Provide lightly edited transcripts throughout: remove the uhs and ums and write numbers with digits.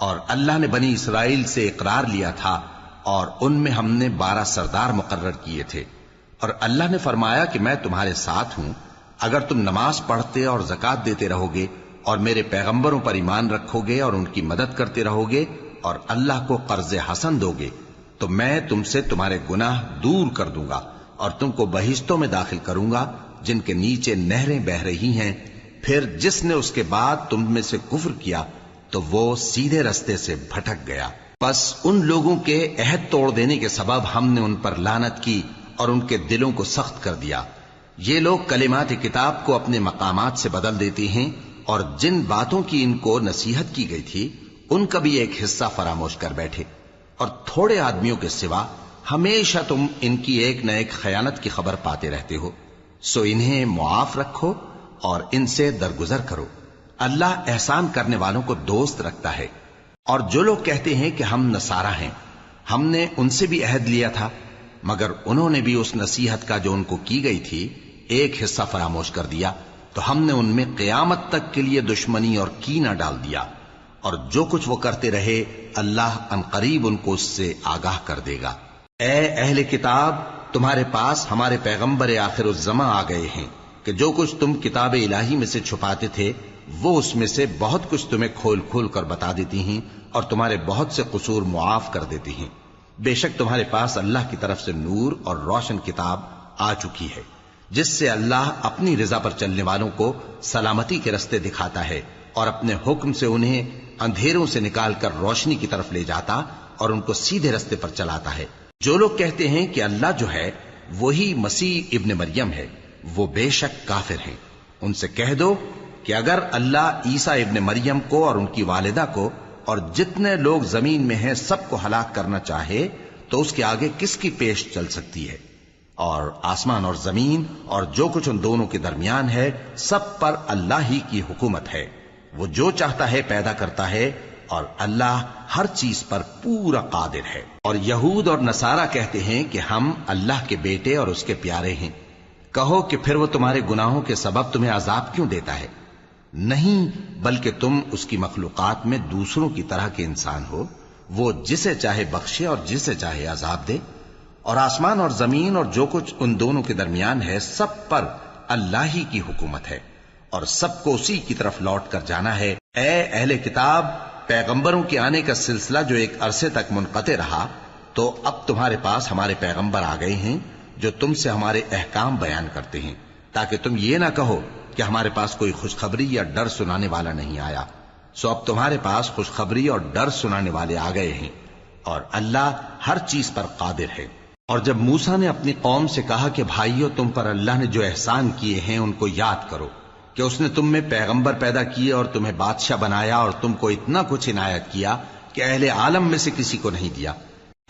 اور اللہ نے بنی اسرائیل سے اقرار لیا تھا اور ان میں ہم نے 12 سردار مقرر کیے تھے، اور اللہ نے فرمایا کہ میں تمہارے ساتھ ہوں اگر تم نماز پڑھتے اور زکوٰۃ دیتے رہو گے اور میرے پیغمبروں پر ایمان رکھو گے اور ان کی مدد کرتے رہو گے اور اللہ کو قرض حسن دو گے تو میں تم سے تمہارے گناہ دور کر دوں گا اور تم کو بہشتوں میں داخل کروں گا جن کے نیچے نہریں بہہ رہی ہیں۔ پھر جس نے اس کے بعد تم میں سے کفر کیا تو وہ سیدھے رستے سے بھٹک گیا۔ پس ان لوگوں کے عہد توڑ دینے کے سبب ہم نے ان پر لعنت کی اور ان کے دلوں کو سخت کر دیا۔ یہ لوگ کلمات کتاب کو اپنے مقامات سے بدل دیتے ہیں اور جن باتوں کی ان کو نصیحت کی گئی تھی ان کا بھی ایک حصہ فراموش کر بیٹھے، اور تھوڑے آدمیوں کے سوا ہمیشہ تم ان کی ایک نہ ایک خیانت کی خبر پاتے رہتے ہو، سو انہیں معاف رکھو اور ان سے درگزر کرو۔ اللہ احسان کرنے والوں کو دوست رکھتا ہے۔ اور جو لوگ کہتے ہیں کہ ہم نصارہ ہیں، ہم نے ان سے بھی عہد لیا تھا، مگر انہوں نے بھی اس نصیحت کا جو ان کو کی گئی تھی ایک حصہ فراموش کر دیا، تو ہم نے ان میں قیامت تک کے لیے دشمنی اور کینہ ڈال دیا، اور جو کچھ وہ کرتے رہے اللہ عنقریب ان کو اس سے آگاہ کر دے گا۔ اے اہل کتاب، تمہارے پاس ہمارے پیغمبر آخر الزماں آ گئے ہیں کہ جو کچھ تم کتاب الہی میں سے چھپاتے تھے وہ اس میں سے بہت کچھ تمہیں کھول کھول کر بتا دیتی ہیں اور تمہارے بہت سے قصور معاف کر دیتی ہیں۔ بے شک تمہارے پاس اللہ کی طرف سے نور اور روشن کتاب آ چکی ہے جس سے اللہ اپنی رضا پر چلنے والوں کو سلامتی کے رستے دکھاتا ہے اور اپنے حکم سے انہیں اندھیروں سے نکال کر روشنی کی طرف لے جاتا اور ان کو سیدھے رستے پر چلاتا ہے۔ جو لوگ کہتے ہیں کہ اللہ جو ہے وہی مسیح ابن مریم ہے وہ بے شک کافر ہیں۔ ان سے کہہ دو کہ اگر اللہ عیسیٰ ابن مریم کو اور ان کی والدہ کو اور جتنے لوگ زمین میں ہیں سب کو ہلاک کرنا چاہے تو اس کے آگے کس کی پیش چل سکتی ہے؟ اور آسمان اور زمین اور جو کچھ ان دونوں کے درمیان ہے سب پر اللہ ہی کی حکومت ہے۔ وہ جو چاہتا ہے پیدا کرتا ہے اور اللہ ہر چیز پر پورا قادر ہے۔ اور یہود اور نصارہ کہتے ہیں کہ ہم اللہ کے بیٹے اور اس کے پیارے ہیں۔ کہو کہ پھر وہ تمہارے گناہوں کے سبب تمہیں عذاب کیوں دیتا ہے؟ نہیں، بلکہ تم اس کی مخلوقات میں دوسروں کی طرح کے انسان ہو، وہ جسے چاہے بخشے اور جسے چاہے عذاب دے۔ اور آسمان اور زمین اور جو کچھ ان دونوں کے درمیان ہے سب پر اللہ ہی کی حکومت ہے اور سب کو اسی کی طرف لوٹ کر جانا ہے۔ اے اہل کتاب، پیغمبروں کے آنے کا سلسلہ جو ایک عرصے تک منقطع رہا تو اب تمہارے پاس ہمارے پیغمبر آ گئے ہیں جو تم سے ہمارے احکام بیان کرتے ہیں، تاکہ تم یہ نہ کہو کہ ہمارے پاس کوئی خوشخبری یا ڈر سنانے والا نہیں آیا۔ سو اب تمہارے پاس خوشخبری اور ڈر سنانے والے آ گئے ہیں اور اللہ ہر چیز پر قادر ہے۔ اور جب موسیٰ نے اپنی قوم سے کہا کہ بھائیو، تم پر اللہ نے جو احسان کیے ہیں ان کو یاد کرو، کہ اس نے تم میں پیغمبر پیدا کیے اور تمہیں بادشاہ بنایا اور تم کو اتنا کچھ عنایت کیا کہ اہل عالم میں سے کسی کو نہیں دیا۔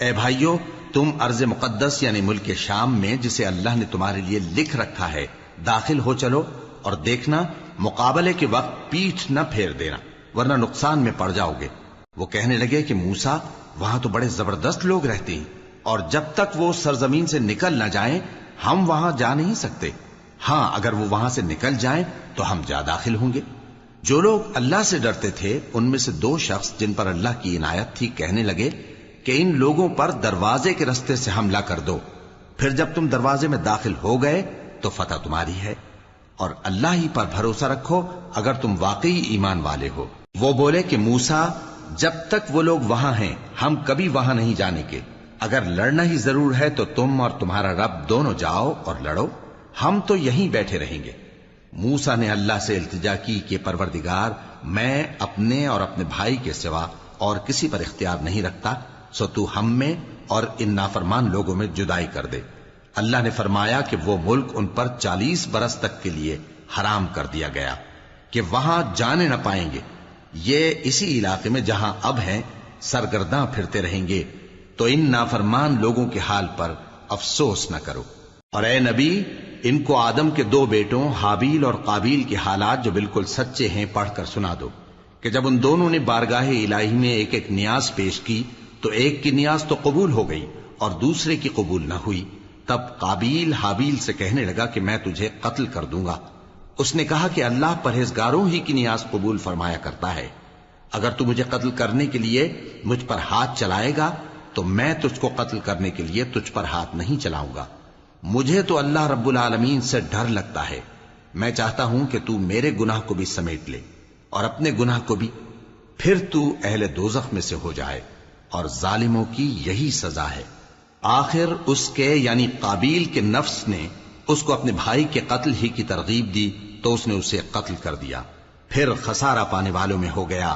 اے بھائیو، تم ارض مقدس یعنی ملک شام میں جسے اللہ نے تمہارے لیے لکھ رکھا ہے داخل ہو چلو، اور دیکھنا مقابلے کے وقت پیٹھ نہ پھیر دینا ورنہ نقصان میں پڑ جاؤ گے۔ وہ کہنے لگے کہ موسیٰ، وہاں تو بڑے زبردست لوگ رہتے ہیں اور جب تک وہ سرزمین سے نکل نہ جائیں ہم وہاں جا نہیں سکتے۔ ہاں، اگر وہ وہاں سے نکل جائیں تو ہم جا داخل ہوں گے۔ جو لوگ اللہ سے ڈرتے تھے ان میں سے 2 شخص جن پر اللہ کی عنایت تھی کہنے لگے کہ ان لوگوں پر دروازے کے رستے سے حملہ کر دو، پھر جب تم دروازے میں داخل ہو گئے تو فتح تمہاری ہے، اور اللہ ہی پر بھروسہ رکھو اگر تم واقعی ایمان والے ہو۔ وہ بولے کہ موسیٰ، جب تک وہ لوگ وہاں ہیں ہم کبھی وہاں نہیں جانے کے، اگر لڑنا ہی ضرور ہے تو تم اور تمہارا رب دونوں جاؤ اور لڑو، ہم تو یہیں بیٹھے رہیں گے۔ موسیٰ نے اللہ سے التجا کی کہ پروردگار، میں اپنے اور اپنے بھائی کے سوا اور کسی پر اختیار نہیں رکھتا، سو تو ہم میں اور ان نافرمان لوگوں میں جدائی کر دے۔ اللہ نے فرمایا کہ وہ ملک ان پر 40 برس تک کے لیے حرام کر دیا گیا کہ وہاں جانے نہ پائیں گے۔ یہ اسی علاقے میں جہاں اب ہیں سرگرداں پھرتے رہیں گے، تو ان نافرمان لوگوں کے حال پر افسوس نہ کرو۔ اور اے نبی، ان کو آدم کے 2 بیٹوں حابیل اور قابیل کے حالات جو بالکل سچے ہیں پڑھ کر سنا دو کہ جب ان دونوں نے بارگاہ الہی میں ایک ایک نیاز پیش کی تو ایک کی نیاز تو قبول ہو گئی اور دوسرے کی قبول نہ ہوئی۔ تب قابیل حابیل سے کہنے لگا کہ میں تجھے قتل کر دوں گا۔ اس نے کہا کہ اللہ پرہیزگاروں ہی کی نیاز قبول فرمایا کرتا ہے۔ اگر تو مجھے قتل کرنے کے لیے مجھ پر ہاتھ چلائے گا تو میں تجھ کو قتل کرنے کے لیے تجھ پر ہاتھ نہیں چلاؤں گا۔ مجھے تو اللہ رب العالمین سے ڈر لگتا ہے، میں چاہتا ہوں کہ تو میرے گناہ کو بھی سمیٹ لے اور اپنے گناہ کو بھی، پھر تو اہل دوزخ میں سے ہو جائے، اور ظالموں کی یہی سزا ہے۔ آخر اس کے یعنی قابیل کے نفس نے اس کو اپنے بھائی کے قتل ہی کی ترغیب دی تو اس نے اسے قتل کر دیا، پھر خسارہ پانے والوں میں ہو گیا۔